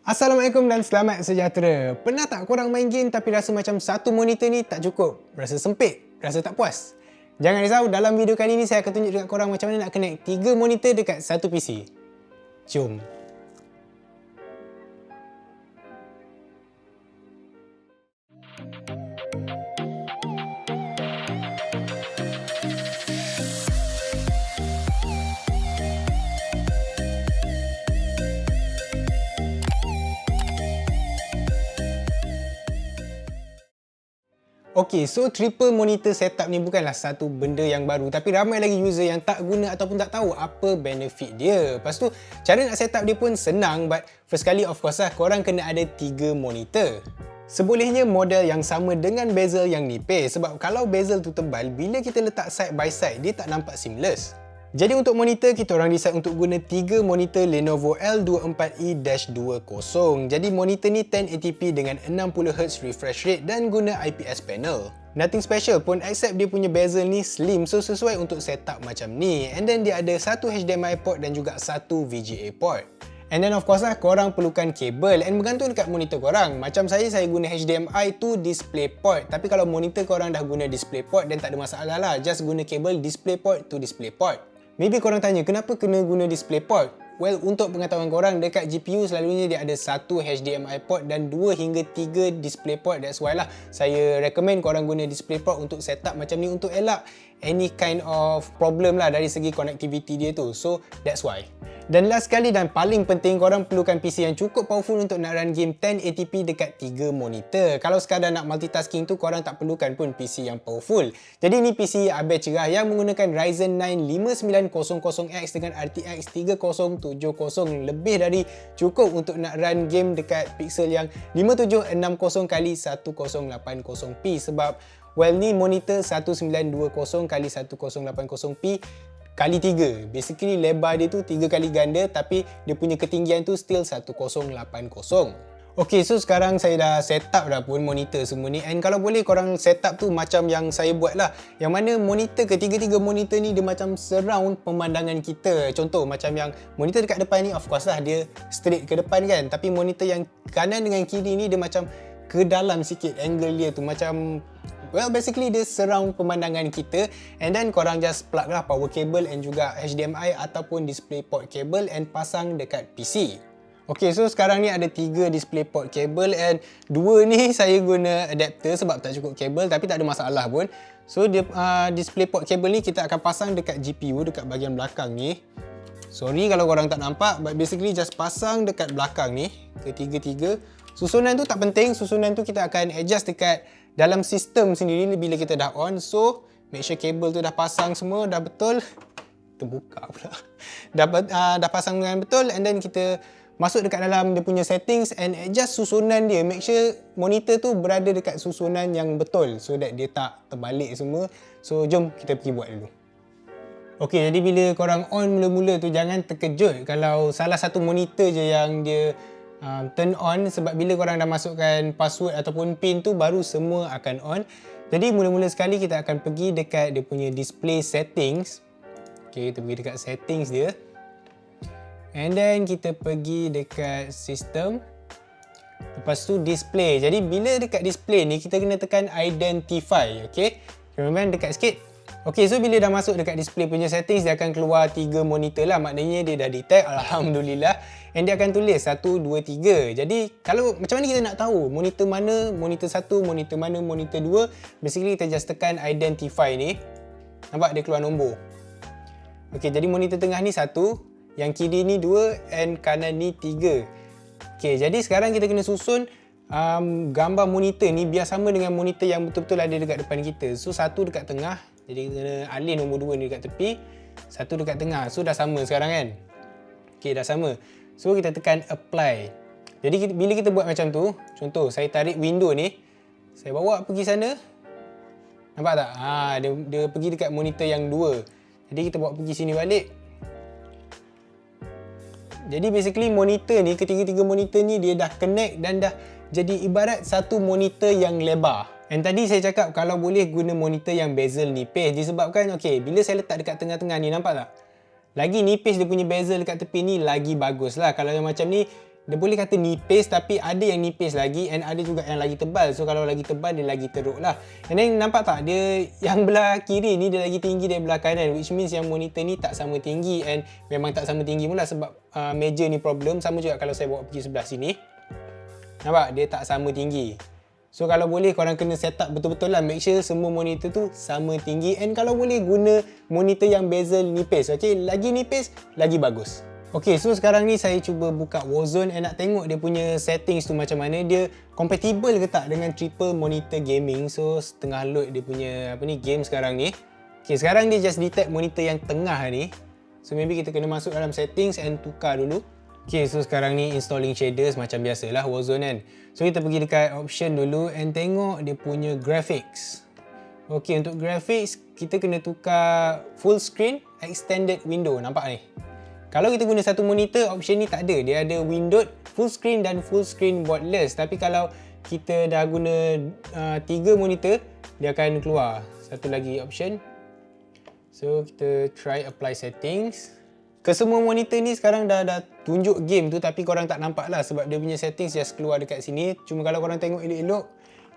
Assalamualaikum dan selamat sejahtera. Pernah tak korang main game tapi rasa macam satu monitor ni tak cukup? Rasa sempit? Rasa tak puas? Jangan risau, dalam video kali ni saya akan tunjuk dekat korang macam mana nak connect 3 monitor dekat satu PC. Jom. Okay, so triple monitor setup ni bukanlah satu benda yang baru, tapi ramai lagi user yang tak guna ataupun tak tahu apa benefit dia. Lepas tu, cara nak setup dia pun senang, but first kali of course lah, korang kena ada 3 monitor. Sebolehnya model yang sama dengan bezel yang nipis, sebab kalau bezel tu tebal, bila kita letak side by side, dia tak nampak seamless. Jadi untuk monitor, kita orang decide untuk guna 3 monitor Lenovo L24E-20. Jadi monitor ni 1080p dengan 60Hz refresh rate dan guna IPS panel. Nothing special pun except dia punya bezel ni slim, so sesuai untuk setup macam ni. And then dia ada satu HDMI port dan juga satu VGA port. And then of course lah, korang perlukan kabel and bergantung dekat monitor korang. Macam saya guna HDMI to DisplayPort. Tapi kalau monitor korang dah guna DisplayPort, then tak ada masalah lah. Just guna kabel DisplayPort to DisplayPort. Maybe korang tanya, kenapa kena guna DisplayPort? Well, untuk pengetahuan korang, dekat GPU selalunya dia ada satu HDMI port dan 2 hingga 3 DisplayPort. That's why lah saya recommend korang guna DisplayPort untuk setup macam ni, untuk elak any kind of problem lah dari segi connectivity dia tu. So, that's why. Dan last sekali dan paling penting, korang perlukan PC yang cukup powerful untuk nak run game 1080p dekat 3 monitor. Kalau sekadar nak multitasking tu, korang tak perlukan pun PC yang powerful. Jadi ni PC Abe cerah yang menggunakan Ryzen 9 5900X dengan RTX 3070, lebih dari cukup untuk nak run game dekat pixel yang 5760x1080p. Sebab well, ni monitor 1920x1080p kali 3. Basically lebar dia tu 3 kali ganda, tapi dia punya ketinggian tu still 1080. Okay, so sekarang saya dah setup dah pun monitor semua ni, and kalau boleh korang setup tu macam yang saya buat lah, yang mana monitor ketiga-tiga monitor ni dia macam surround pemandangan kita. Contoh macam yang monitor dekat depan ni, of course lah dia straight ke depan kan, tapi monitor yang kanan dengan kiri ni dia macam ke dalam sikit angle dia tu, macam well, basically dia surround pemandangan kita. And then korang just plug lah power cable and juga HDMI ataupun DisplayPort cable and pasang dekat PC. Okay, so sekarang ni ada 3 DisplayPort cable and 2 ni saya guna adapter sebab tak cukup kabel, tapi tak ada masalah pun. So dia DisplayPort cable ni kita akan pasang dekat GPU dekat bahagian belakang ni. Sorry kalau korang tak nampak, but basically just pasang dekat belakang ni, ketiga-tiga. Susunan tu tak penting, susunan tu kita akan adjust dekat dalam sistem sendiri bila kita dah on. So make sure kabel tu dah pasang semua, dah betul. Terbuka pula. Dah pasang dengan betul, and then kita masuk dekat dalam dia punya settings and adjust susunan dia. Make sure monitor tu berada dekat susunan yang betul so that dia tak terbalik semua. So jom kita pergi buat dulu. Okay, jadi bila korang on mula-mula tu, jangan terkejut kalau salah satu monitor je yang dia turn on, sebab bila korang dah masukkan password ataupun pin tu, baru semua akan on. Jadi mula-mula sekali kita akan pergi dekat dia punya display settings. Okay, kita pergi dekat settings dia. And then kita pergi dekat system. Lepas tu display. Jadi bila dekat display ni, kita kena tekan identify. Okay, remember dekat sikit. Okay, so bila dah masuk dekat display punya settings, dia akan keluar 3 monitor lah. Maknanya dia dah detect, alhamdulillah. And dia akan tulis 1, 2, 3. Jadi kalau macam mana kita nak tahu monitor mana monitor 1, monitor mana monitor 2, basically kita just tekan identify ni. Nampak dia keluar nombor. Okay, jadi monitor tengah ni 1, yang kiri ni 2 and kanan ni 3. Okay, jadi sekarang kita kena susun gambar monitor ni biar sama dengan monitor yang betul-betul ada dekat depan kita. So 1 dekat tengah, jadi kita kena alih nombor 2 ni dekat tepi, 1 dekat tengah. So dah sama sekarang kan. Okay, dah sama. So kita tekan apply. Jadi bila kita buat macam tu, contoh saya tarik window ni, saya bawa pergi sana. Nampak tak? Dia pergi dekat monitor yang 2. Jadi kita bawa pergi sini balik. Jadi basically monitor ni, ketiga-tiga monitor ni dia dah connect dan dah jadi ibarat satu monitor yang lebar. And tadi saya cakap kalau boleh guna monitor yang bezel nipis, disebabkan okay, bila saya letak dekat tengah-tengah ni, nampak tak? Lagi nipis dia punya bezel dekat tepi ni, lagi bagus lah. Kalau yang macam ni, dia boleh kata nipis, tapi ada yang nipis lagi and ada juga yang lagi tebal. So kalau lagi tebal dia lagi teruk lah. And then nampak tak, dia yang belah kiri ni dia lagi tinggi dari belah kanan, which means yang monitor ni tak sama tinggi, and memang tak sama tinggi pula sebab meja ni problem. Sama juga kalau saya bawa pergi sebelah sini, nampak dia tak sama tinggi. So kalau boleh korang kena set up betul-betul lah, make sure semua monitor tu sama tinggi, and kalau boleh guna monitor yang bezel nipis. Okay, lagi nipis lagi bagus. Okay, so sekarang ni saya cuba buka Warzone and nak tengok dia punya settings tu macam mana. Dia compatible ke tak dengan triple monitor gaming. So setengah load dia punya game sekarang ni. Okay, sekarang dia just detect monitor yang tengah ni. So maybe kita kena masuk dalam settings and tukar dulu. Okay, so sekarang ni installing shaders macam biasalah Warzone kan. So kita pergi dekat option dulu and tengok dia punya graphics. Okay, untuk graphics kita kena tukar full screen extended window, nampak ni. Kalau kita guna satu monitor, option ni tak ada. Dia ada windowed, full screen dan full screen borderless. Tapi kalau kita dah guna 3 monitor, dia akan keluar satu lagi option. So kita try apply settings. Ke semua monitor ni sekarang dah tunjuk game tu, tapi korang tak nampak lah sebab dia punya settings just keluar dekat sini. Cuma kalau korang tengok elok-elok,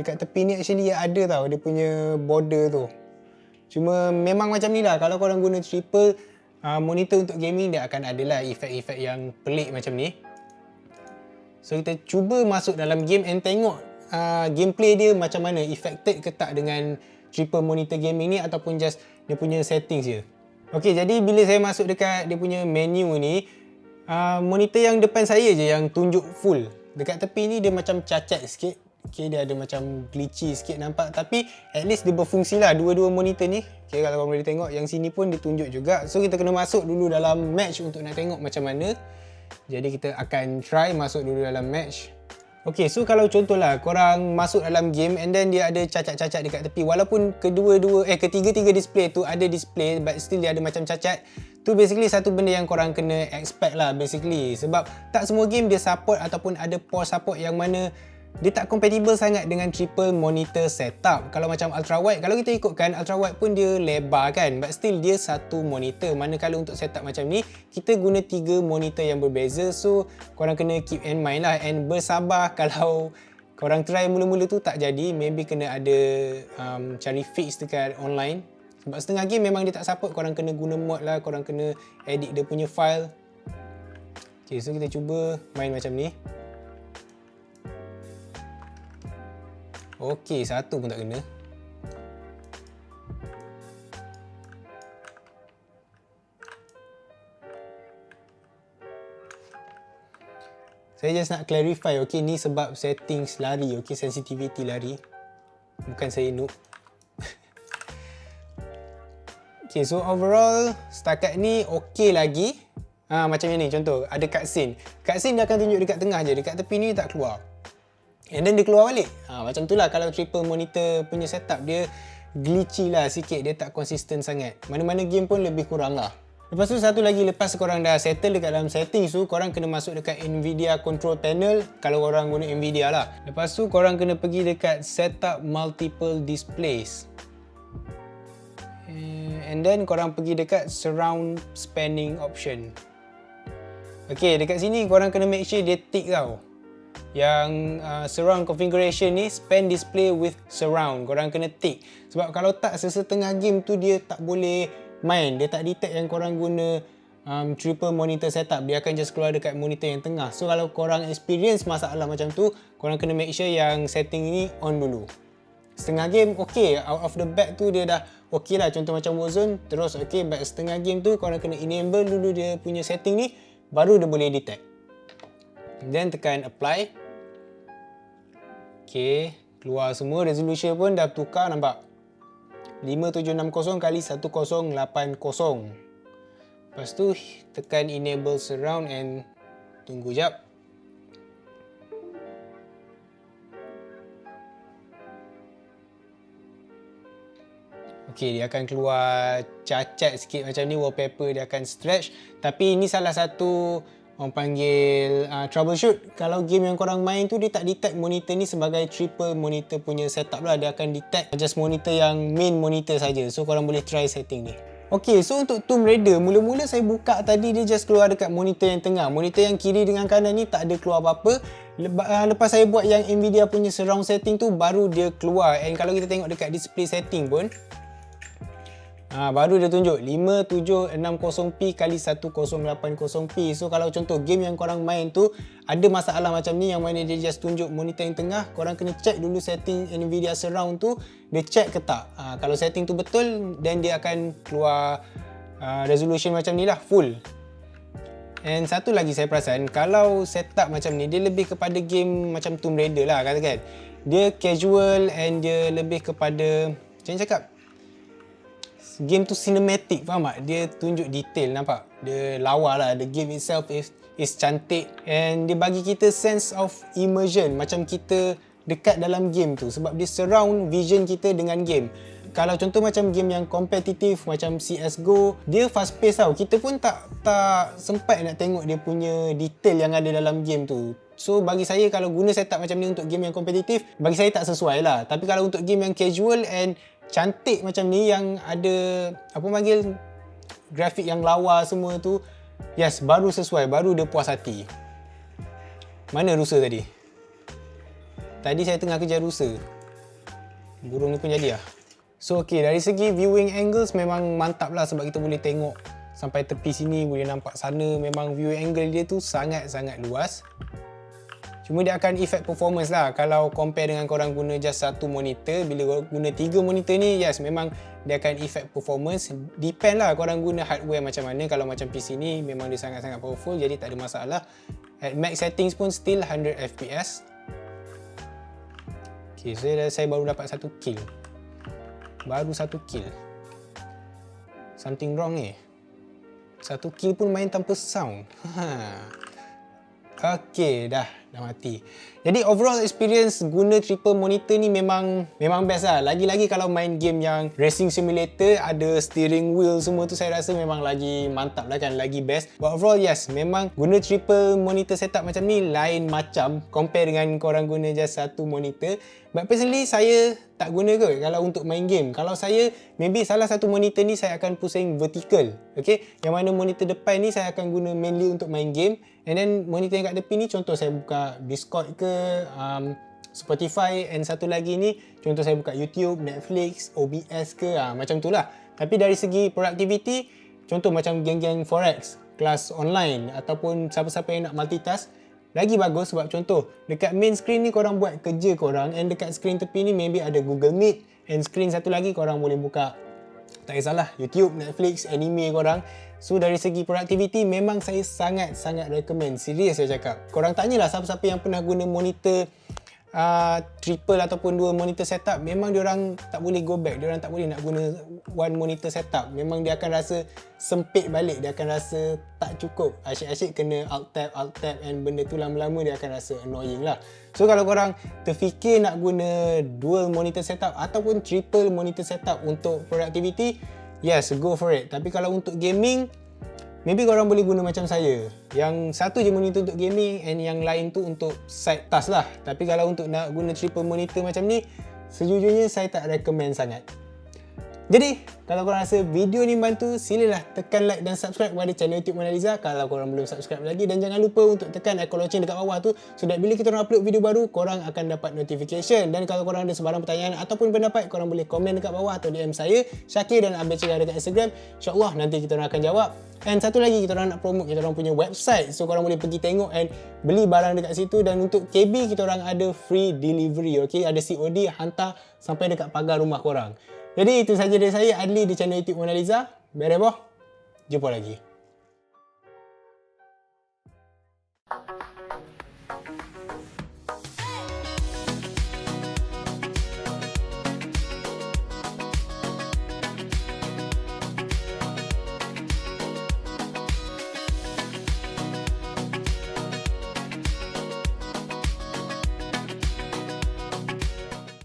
dekat tepi ni actually ada tau dia punya border tu. Cuma memang macam ni lah, kalau korang guna triple monitor untuk gaming, dia akan ada lah efek-efek yang pelik macam ni. So kita cuba masuk dalam game and tengok gameplay dia macam mana, affected ke tak dengan triple monitor gaming ni ataupun just dia punya settings je. Ok, jadi bila saya masuk dekat dia punya menu ni, monitor yang depan saya je yang tunjuk full. Dekat tepi ni dia macam cacat sikit. Okay, dia ada macam glitchy sikit nampak, tapi at least dia berfungsi lah dua-dua monitor ni. Okay, kalau korang boleh tengok yang sini pun dia tunjuk juga. So kita kena masuk dulu dalam match untuk nak tengok macam mana. Jadi kita akan try masuk dulu dalam match. Okay, so kalau contohlah korang masuk dalam game and then dia ada cacat-cacat dekat tepi, walaupun ketiga-tiga display tu ada display but still dia ada macam cacat, tu basically satu benda yang korang kena expect lah basically. Sebab tak semua game dia support ataupun ada port support yang mana dia tak compatible sangat dengan triple monitor setup. Kalau macam ultra wide, kalau kita ikutkan ultra wide pun dia lebar kan, but still dia satu monitor. Manakala untuk setup macam ni, kita guna 3 monitor yang berbeza. So korang kena keep in mind lah and bersabar kalau korang try mula-mula tu tak jadi. Maybe kena ada cari fix dekat online. Sebab setengah game memang dia tak support, korang kena guna mod lah, korang kena edit dia punya file. Okay, so kita cuba main macam ni. Okey, satu pun tak kena. Saya just nak clarify, okey, ni sebab settings lari, okey, sensitivity lari. Bukan saya noob. Okey, so overall setakat ni okey lagi. Macam ni contoh, ada cutscene. Cutscene dia akan tunjuk dekat tengah je, dekat tepi ni tak keluar. And then dia keluar balik. Macam tu lah kalau triple monitor punya setup, dia glitchy lah sikit, dia tak konsisten sangat. Mana-mana game pun lebih kurang lah. Lepas tu satu lagi, lepas korang dah settle dekat dalam settings tu, korang kena masuk dekat Nvidia control panel kalau korang guna Nvidia lah. Lepas tu korang kena pergi dekat setup multiple displays. And then korang pergi dekat surround spanning option. Okay, dekat sini korang kena make sure dia tick tau. Yang surround configuration ni, span display with surround, korang kena tick. Sebab kalau tak, sesetengah game tu dia tak boleh main, dia tak detect yang korang guna triple monitor setup, dia akan just keluar dekat monitor yang tengah. So kalau korang experience masalah macam tu, korang kena make sure yang setting ni on dulu. Setengah game okay, out of the back tu dia dah okay lah, contoh macam Warzone terus okay, but setengah game tu korang kena enable dulu dia punya setting ni, baru dia boleh detect. Then tekan apply. Okay, keluar semua, resolution pun dah tukar, nampak 5760 x 1080. Lepas tu tekan enable surround and tunggu jap. Okay, dia akan keluar cacat sikit macam ni, wallpaper dia akan stretch. Tapi ini salah satu orang panggil troubleshoot. Kalau game yang korang main tu dia tak detect monitor ni sebagai triple monitor punya setup lah, dia akan detect just monitor yang main monitor saja. So korang boleh try setting ni. Okay, so untuk Tomb Raider, mula-mula saya buka tadi dia just keluar dekat monitor yang tengah. Monitor yang kiri dengan kanan ni tak ada keluar apa-apa. Lepas saya buat yang Nvidia punya surround setting tu, baru dia keluar. And kalau kita tengok dekat display setting pun, baru dia tunjuk 5760p x 1080p. So kalau contoh game yang korang main tu ada masalah macam ni, yang mana dia just tunjuk monitor yang tengah, korang kena check dulu setting Nvidia surround tu, dia check ke tak. Kalau setting tu betul, then dia akan keluar resolution macam ni lah, full. And satu lagi saya perasan, kalau setup macam ni, dia lebih kepada game macam Tomb Raider lah katakan. Dia casual and dia lebih kepada, macam ni cakap, game tu cinematic, faham tak? Dia tunjuk detail, nampak? Dia lawa lah, the game itself is cantik. And dia bagi kita sense of immersion, macam kita dekat dalam game tu. Sebab dia surround vision kita dengan game. Kalau contoh macam game yang kompetitif macam CSGO, dia fast pace tau. Kita pun tak sempat nak tengok dia punya detail yang ada dalam game tu. So bagi saya, kalau guna setup macam ni untuk game yang kompetitif, bagi saya tak sesuai lah. Tapi kalau untuk game yang casual and cantik macam ni, yang ada apa panggil, grafik yang lawa semua tu, yes, baru sesuai, baru dia puas hati. Mana rusa tadi? Tadi saya tengah kejar rusa. Burung ni pun jadi lah. So okay, dari segi viewing angles memang mantap lah, sebab kita boleh tengok sampai tepi sini, boleh nampak sana. Memang viewing angle dia tu sangat-sangat luas. Cuma dia akan effect performance lah kalau compare dengan korang guna just satu monitor. Bila guna 3 monitor ni, yes, memang dia akan effect performance. Depend lah korang guna hardware macam mana. Kalau macam PC ni memang dia sangat-sangat powerful, jadi tak ada masalah. At max settings pun still 100 fps. Okay, so saya baru dapat 1 kill. Baru 1 kill. Something wrong ni. 1 kill pun main tanpa sound. Okay, dah mati. Jadi overall experience guna triple monitor ni memang best lah. Lagi-lagi kalau main game yang racing simulator, ada steering wheel semua tu, saya rasa memang lagi mantap lah kan, lagi best. But overall yes, memang guna triple monitor setup macam ni lain macam compare dengan korang guna just satu monitor. But personally saya tak guna ke kalau untuk main game. Kalau saya, maybe salah satu monitor ni saya akan pusing vertical. Okay, yang mana monitor depan ni saya akan guna mainly untuk main game. And then monitor yang kat tepi ni, contoh saya buka Discord ke, Spotify, and satu lagi ni contoh saya buka YouTube, Netflix, OBS ke, macam tu lah. Tapi dari segi productivity, contoh macam geng-geng Forex, kelas online, ataupun siapa-siapa yang nak multitask, lagi bagus. Sebab contoh dekat main screen ni korang buat kerja korang, and dekat screen tepi ni maybe ada Google Meet, and screen satu lagi korang boleh buka, tak kisahlah, YouTube, Netflix, anime korang. So dari segi productivity memang saya sangat-sangat recommend. Serius saya cakap. Korang tanyalah siapa-siapa yang pernah guna monitor triple ataupun 2 monitor setup, memang diorang tak boleh go back. Diorang tak boleh nak guna 1 monitor setup. Memang dia akan rasa sempit balik. Dia akan rasa tak cukup. Asyik-asyik kena alt tab, and benda tu lama-lama dia akan rasa annoying lah. So kalau korang terfikir nak guna dual monitor setup ataupun triple monitor setup untuk productivity, yes, go for it. Tapi kalau untuk gaming, maybe korang boleh guna macam saya, yang satu je monitor untuk gaming and yang lain tu untuk side task lah. Tapi kalau untuk nak guna triple monitor macam ni, sejujurnya saya tak recommend sangat. Jadi, kalau korang rasa video ni membantu, silalah tekan like dan subscribe kepada channel YouTube Monaliza kalau korang belum subscribe lagi. Dan jangan lupa untuk tekan icon loceng dekat bawah tu, so that bila kita orang upload video baru, korang akan dapat notification. Dan kalau korang ada sebarang pertanyaan ataupun pendapat, korang boleh komen dekat bawah atau DM saya, Syakir dan Abel Cegah dekat Instagram. InsyaAllah nanti kita orang akan jawab. And satu lagi, kita orang nak promote kita orang punya website, so korang boleh pergi tengok and beli barang dekat situ. Dan untuk KB, kita orang ada free delivery, okay? Ada COD, hantar sampai dekat pagar rumah korang. Jadi itu saja dari saya, Adli, di channel YouTube Monaliza. Bereboh, jumpa lagi.